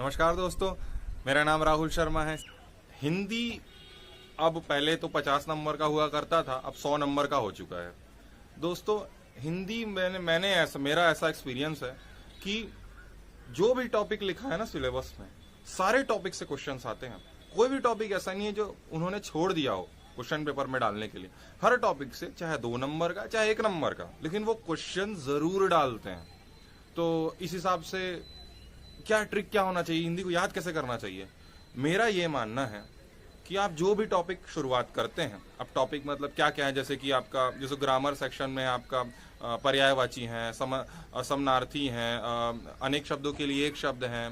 नमस्कार दोस्तों, मेरा नाम राहुल शर्मा है। हिंदी अब पहले तो 50 नंबर का हुआ करता था, अब 100 नंबर का हो चुका है। दोस्तों हिंदी मेरा ऐसा एक्सपीरियंस है कि जो भी टॉपिक लिखा है ना सिलेबस में, सारे टॉपिक से क्वेश्चंस आते हैं। कोई भी टॉपिक ऐसा नहीं है जो उन्होंने छोड़ दिया हो क्वेश्चन पेपर में डालने के लिए। हर टॉपिक से, चाहे 2 नंबर का चाहे 1 नंबर का, लेकिन वो क्वेश्चन जरूर डालते हैं। तो इस हिसाब से क्या ट्रिक क्या होना चाहिए, हिंदी को याद कैसे करना चाहिए? मेरा ये मानना है कि आप जो भी टॉपिक शुरुआत करते हैं, अब टॉपिक मतलब क्या क्या है, जैसे कि आपका जैसे ग्रामर सेक्शन में आपका पर्यायवाची हैं, समानार्थी हैं, अनेक शब्दों के लिए एक शब्द हैं,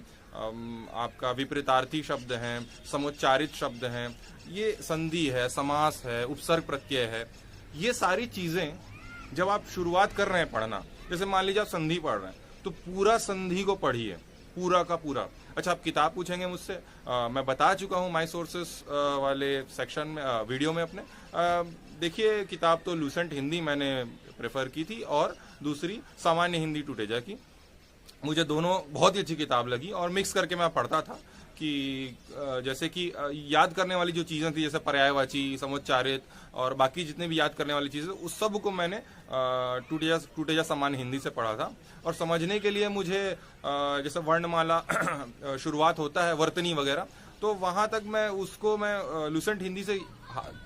आपका विपरीतार्थी शब्द हैं, समुच्चारित शब्द हैं, ये संधि है, समास है, उपसर्ग प्रत्यय है। ये सारी चीजें जब आप शुरुआत कर रहे हैं पढ़ना, जैसे मान लीजिए आप संधि पढ़ रहे हैं तो पूरा संधि को पढ़िए, पूरा का पूरा। अच्छा, आप किताब पूछेंगे मुझसे, मैं बता चुका हूँ माय सोर्सेस वाले सेक्शन में, वीडियो में अपने। देखिए, किताब तो लूसेंट हिंदी मैंने प्रेफर की थी और दूसरी सामान्य हिंदी टूटेजा की। मुझे दोनों बहुत ही अच्छी किताब लगी और मिक्स करके मैं पढ़ता था कि जैसे कि याद करने वाली जो चीजें थी, जैसे पर्यायवाची, समुच्चारित और बाकी जितने भी याद करने वाली चीजें, उस सब को मैंने टूटेजा सामान्य हिंदी से पढ़ा था। और समझने के लिए मुझे जैसे वर्णमाला शुरुआत होता है, वर्तनी वगैरह, तो वहां तक मैं लूसेंट हिंदी से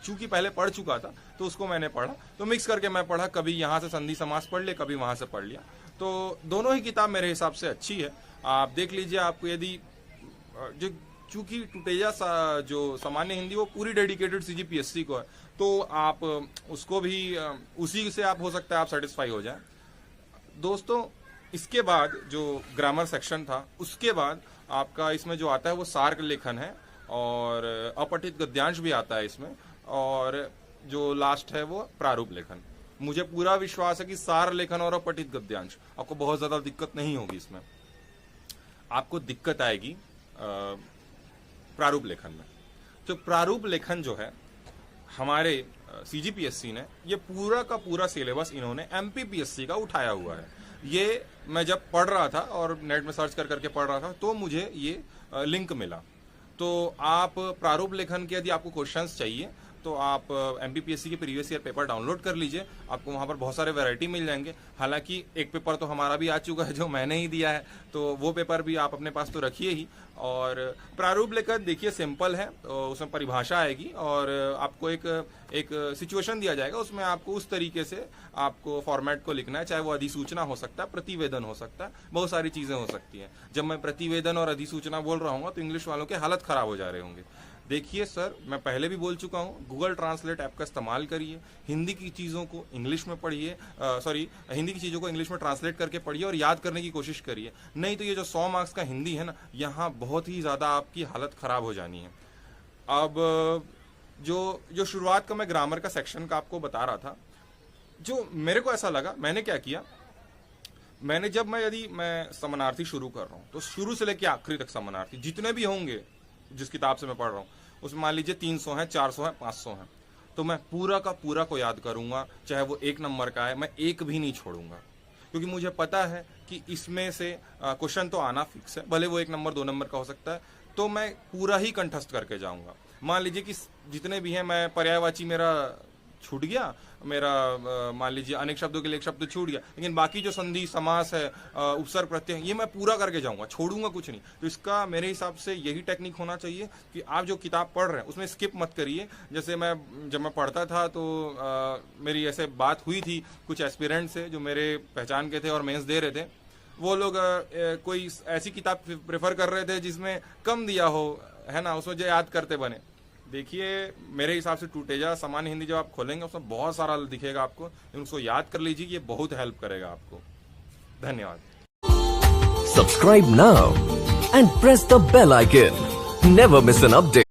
चूंकि पहले पढ़ चुका था तो उसको मैंने पढ़ा, तो मिक्स करके मैं पढ़ा। कभी यहाँ से संधि समास पढ़ लिया, कभी वहां से पढ़ लिया। तो दोनों ही किताब मेरे हिसाब से अच्छी है, आप देख लीजिए। आपको यदि जो चूंकि टूटेजा जो सामान्य हिंदी वो पूरी डेडिकेटेड सीजीपीएससी को है, तो आप उसको भी उसी से आप हो सकता है आप सेटिस्फाई हो जाए। दोस्तों इसके बाद जो ग्रामर सेक्शन था, उसके बाद आपका इसमें जो आता है वो सार्क लेखन है और अपठित गद्यांश भी आता है इसमें, और जो लास्ट है वो प्रारूप लेखन। मुझे पूरा विश्वास है कि सार लेखन और अपठित गद्यांश आपको बहुत ज्यादा दिक्कत नहीं होगी। इसमें आपको दिक्कत आएगी प्रारूप लेखन में। तो प्रारूप लेखन जो है हमारे सीजीपीएससी ने, ये पूरा का पूरा सिलेबस इन्होंने एमपीपीएससी का उठाया हुआ है। ये मैं जब पढ़ रहा था और नेट में सर्च कर करके पढ़ रहा था तो मुझे ये लिंक मिला। तो आप प्रारूप लेखन के यदि आपको क्वेश्चंस चाहिए तो आप एमपीपीएससी के प्रीवियस ईयर पेपर डाउनलोड कर लीजिए, आपको वहां पर बहुत सारे वैरायटी मिल जाएंगे। हालांकि एक पेपर तो हमारा भी आ चुका है जो मैंने ही दिया है, तो वो पेपर भी आप अपने पास तो रखिए ही। और प्रारूप लेखन देखिए सिंपल है, तो उसमें परिभाषा आएगी और आपको एक सिचुएशन दिया जाएगा, उसमें आपको उस तरीके से आपको फॉर्मेट को लिखना है। चाहे वो अधिसूचना हो सकता है, प्रतिवेदन हो सकता है, बहुत सारी चीजें हो सकती हैं। जब मैं प्रतिवेदन और अधिसूचना बोल रहा हूँ तो इंग्लिश वालों के हालत खराब हो जा रहे होंगे। देखिए सर, मैं पहले भी बोल चुका हूँ, गूगल ट्रांसलेट ऐप का इस्तेमाल करिए, हिंदी की चीज़ों को इंग्लिश में पढ़िए, हिंदी की चीज़ों को इंग्लिश में ट्रांसलेट करके पढ़िए और याद करने की कोशिश करिए। नहीं तो ये जो 100 मार्क्स का हिंदी है ना, यहाँ बहुत ही ज़्यादा आपकी हालत ख़राब हो जानी है। अब जो शुरुआत का मैं ग्रामर का सेक्शन का आपको बता रहा था, जो मेरे को ऐसा लगा, मैंने क्या किया, यदि मैं समानार्थी शुरू कर रहा हूँ तो शुरू से लेकर आखिरी तक समानार्थी जितने भी होंगे जिस किताब से मैं पढ़ रहा हूँ, उसमें मान लीजिए 300 है, 400 है, 500 है, तो मैं पूरा का पूरा को याद करूंगा, चाहे वो 1 नंबर का है, मैं एक भी नहीं छोड़ूंगा। क्योंकि मुझे पता है कि इसमें से क्वेश्चन तो आना फिक्स है, भले वो 1 नंबर 2 नंबर का हो सकता है, तो मैं पूरा ही कंठस्थ करके जाऊंगा। मान लीजिए कि जितने भी हैं, मैं पर्यायवाची मेरा छूट गया, मेरा मान लीजिए अनेक शब्दों के लिए एक शब्द छूट गया, लेकिन बाकी जो संधि समास है, उपसर्ग प्रत्यय, ये मैं पूरा करके जाऊंगा, छोड़ूंगा कुछ नहीं। तो इसका मेरे हिसाब से यही टेक्निक होना चाहिए कि आप जो किताब पढ़ रहे हैं उसमें स्किप मत करिए। जैसे जब मैं पढ़ता था तो मेरी ऐसे बात हुई थी कुछ एस्पिरेंट से जो मेरे पहचान के थे और मेंस दे रहे थे। वो लोग कोई ऐसी किताब प्रेफर कर रहे थे जिसमें कम दिया हो, है ना, उसमें जो याद करते बने। देखिए, मेरे हिसाब से टूटेजा सामान्य हिंदी जब आप खोलेंगे उसमें बहुत सारा दिखेगा आपको, लेकिन उसको याद कर लीजिए, ये बहुत हेल्प करेगा आपको। धन्यवाद। Subscribe now and press the bell icon. Never miss an update.